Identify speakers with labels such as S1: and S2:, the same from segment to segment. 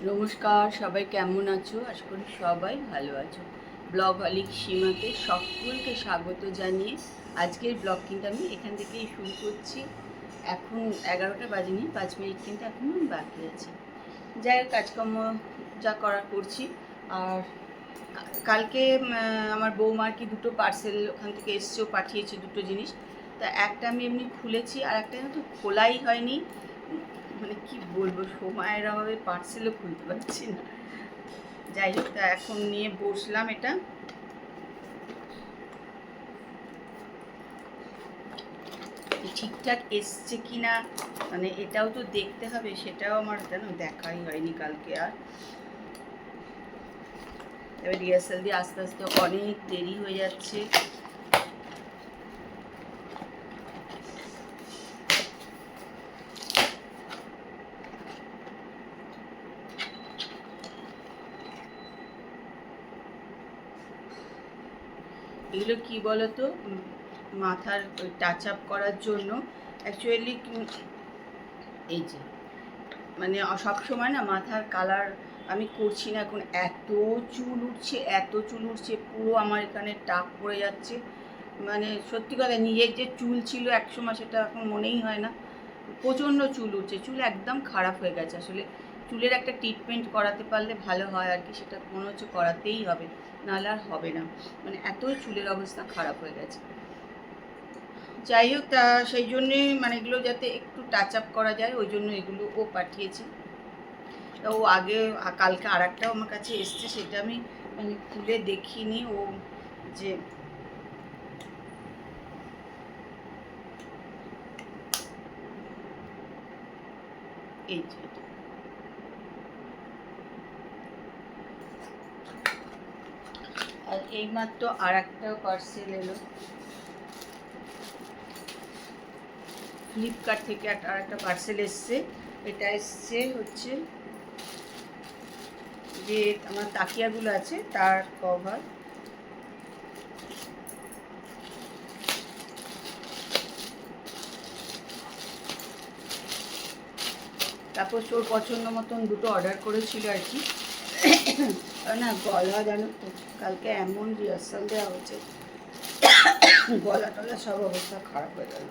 S1: নমস্কার, সবাই কেমন আছো? আশা করি সবাই ভালো আছো। ব্লগ হলিক সীমাতে সকলকে স্বাগত জানিয়ে আজকের ব্লগ কিন্তু আমি এখান থেকেই শুরু করছি। এখন 11টা বাজেনি, 5 মিনিট কিন্তু এখনও বাকি আছে। যাই হোক, কাজকর্ম যা করার করছি। আর কালকে আমার বৌমার কি দুটো পার্সেল ওখান থেকে এসছেও, পাঠিয়েছে দুটো জিনিস। তা একটা আমি এমনি খুলেছি, আর একটা তো খোলাই হয়নি। মানে কি বলবো, সময়ের অভাবে পার্সেলও খুলতে পারছি না। যাই হোক, তা এখন নিয়ে বসলাম এটা। ঠিকঠাক এসছে কি না, মানে এটাও তো দেখতে হবে, সেটাও আমার যেন দেখাই হয়নি কালকে। আর এবার রিহার্সাল দিয়ে আস্তে আস্তে অনেক দেরি হয়ে যাচ্ছে। এগুলো কি বলতো, মাথার টাচ আপ করার জন্য অ্যাকচুয়ালি এই যে, মানে সবসময় না মাথার কালার আমি করছি না এখন। এত চুল উঠছে, এত চুল উঠছে, পুরো আমার এখানে টাক পড়ে যাচ্ছে। মানে সত্যি কথা, নিজের যে চুল ছিল একসময় সেটা এখন মনেই হয় না। প্রচণ্ড চুল উঠছে, চুল একদম খারাপ হয়ে গেছে। আসলে চুলের একটা ট্রিটমেন্ট করাতে পারলে ভালো হয় আর কি, সেটা মনে হচ্ছে করাতেই হবে, নাহলে আর হবে না। মানে এতই চুলের অবস্থা খারাপ হয়ে গেছে। যাই হোক, তা সেই জন্যে মানে এগুলো যাতে একটু টাচ আপ করা যায়, ওই জন্য এগুলো ও পাঠিয়েছে। তা ও আগে কালকে আর একটাও আমার কাছে এসছে, সেটা আমি মানে খুলে দেখিনি। ও যে এই যে আর এইমাত্র আর একটা পার্সেল এলো ফ্লিপকার্ট থেকে। আর একটা পার্সেল এসছে। এটা এসছে হচ্ছে যে আমার তাকিয়াগুলো আছে তার কভার। তারপর ওর পছন্দ মতন দুটো অর্ডার করেছিল আর কি। না গলা জানো তো, কালকে এমন রিহার্সাল দেওয়া হচ্ছে, গলা টলা সব অবস্থা খারাপ হয়ে গেল।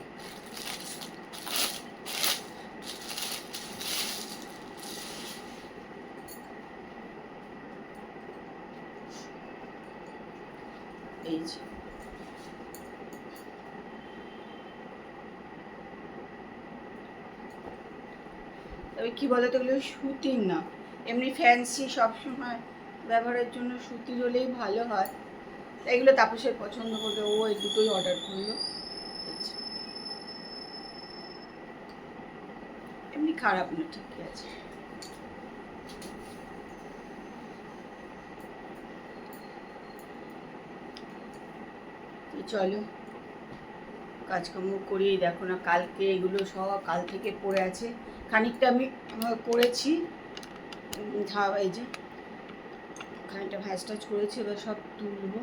S1: এই যে তবে কী বলো তো, এগুলো সুতির না, এমনি ফ্যান্সি সবসময় ব্যবহারের জন্য সুতির হলেই ভালো হয়। এগুলো তাপসের পছন্দ করলে ও এই দুটোই অর্ডার করলো। এমনি খারাপ না, ঠিকই আছে। চলো কাজকর্ম করি। দেখো না, কালকে এগুলো সব কাল থেকে পড়ে আছে। খানিকটা আমি করেছি, এই যে খানিকটা ভাঁজ টাজ করেছি, এবার সব তুলবো,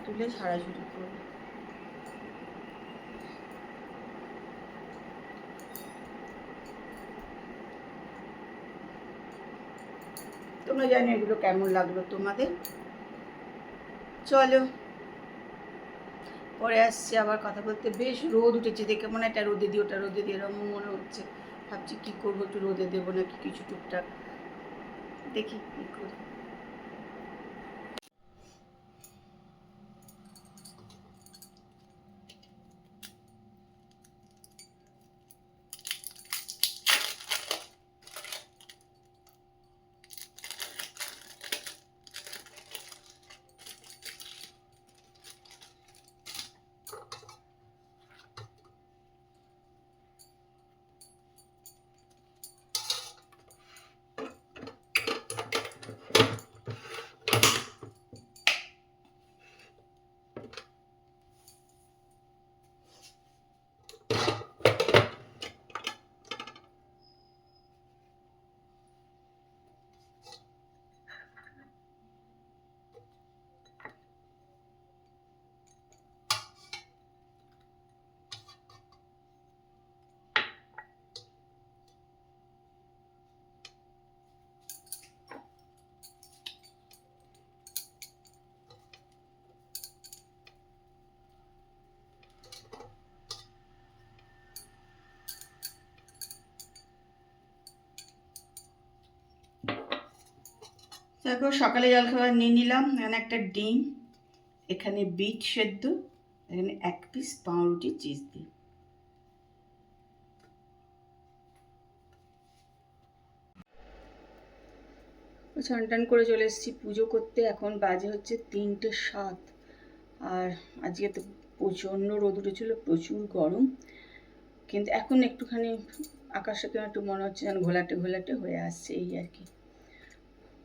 S1: তুলে ঝাড়াঝুড়ি করবো। তোমরা জানো এগুলো কেমন লাগলো তোমাদের। চলো পরে আসছি আবার কথা বলতে। বেশ রোদ উঠেছে দেখে মনে হয় এটা রোদে দিই, ওটা রোদে দিই, এরকম মনে হচ্ছে। ভাবছি কী করবো, একটু রোদে দেবো নাকি কিছু টুকটাক, দেখি কী করি। দেখো সকালে জলখাবার নিয়ে নিলাম, এখানে একটা ডিম, এখানে বিট সেদ্ধ, এখানে 1 পিস পাউরুটি চিজ দিই। স্নান টান করে চলে এসেছি পুজো করতে। এখন বাজে হচ্ছে 3:07। আর আজকে তো প্রচণ্ড রোদ উঠেছিল, প্রচুর গরম, কিন্তু এখন একটুখানি আকাশে কেমন একটু মনে হচ্ছে যেন ঘোলাটে ঘোলাটে হয়ে আসছে, এই আর কি।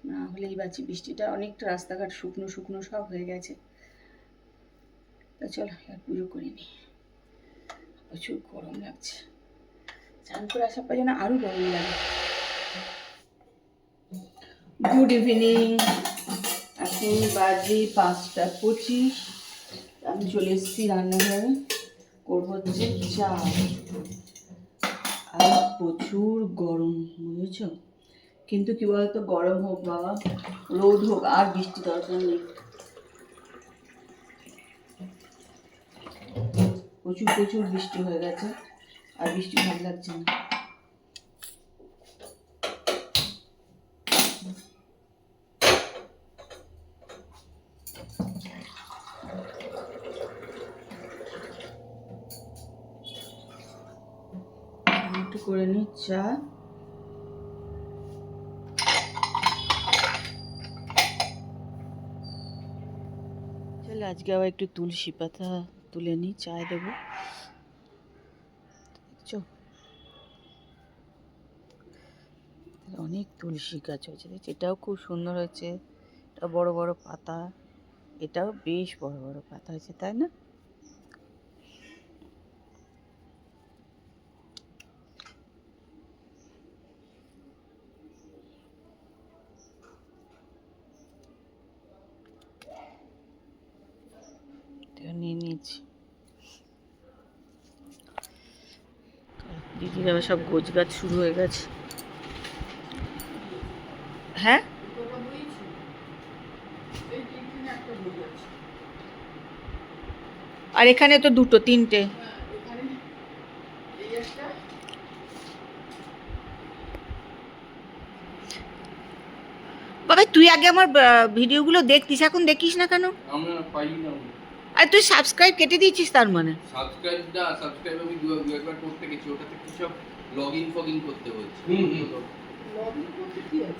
S1: না হলেই বাঁচি, বৃষ্টিটা অনেকটা রাস্তাঘাট শুকনো শুকনো সব হয়ে গেছে। তা চলো আর পুজো করে নিই, প্রচুর গরম লাগছে, স্নান করে আসার পর যেন আরও গরম লাগে। গুড ইভিনিং, এখন বাজে 5:25। আমি চলে এসেছি রান্নাঘরে, করবো হচ্ছে চা। আর প্রচুর গরম, বুঝেছ? কিন্তু কি বলতো, গরম হোক বাবা, রোদ হোক, আর বৃষ্টি দরকার নেই। প্রচুর প্রচুর বৃষ্টি হয়ে গেছে, আর বৃষ্টি ভালো লাগছে না। একটু করে নিই চা। চলো আজকে আবার একটু তুলসী পাতা তুলে নিই, চায় দেবো। দেখছো অনেক তুলসী গাছ হয়েছে, দেখছি এটাও খুব সুন্দর হয়েছে, এটা বড় বড় পাতা, এটাও বেশ বড় বড় পাতা হয়েছে, তাই না? নিয়ে নিয়েছি। দিদির আবার সব গোছ গাছ শুরু হয়ে গেছে। হ্যাঁ, আর এখানে তো 2, 3টে। বাবা তুই আগে আমার ভিডিওগুলো দেখতিস, এখন দেখিস না কেন?
S2: আমরা পাই না।
S1: আর তুই সাবস্ক্রাইব কেটে দিয়েছিস তার মানে?
S2: সাবস্ক্রাইব আমি একবার করতে গেছি, ওটাতে কি সব লগইন ফগইন করতে হচ্ছে।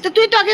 S1: তো তুই তো আগে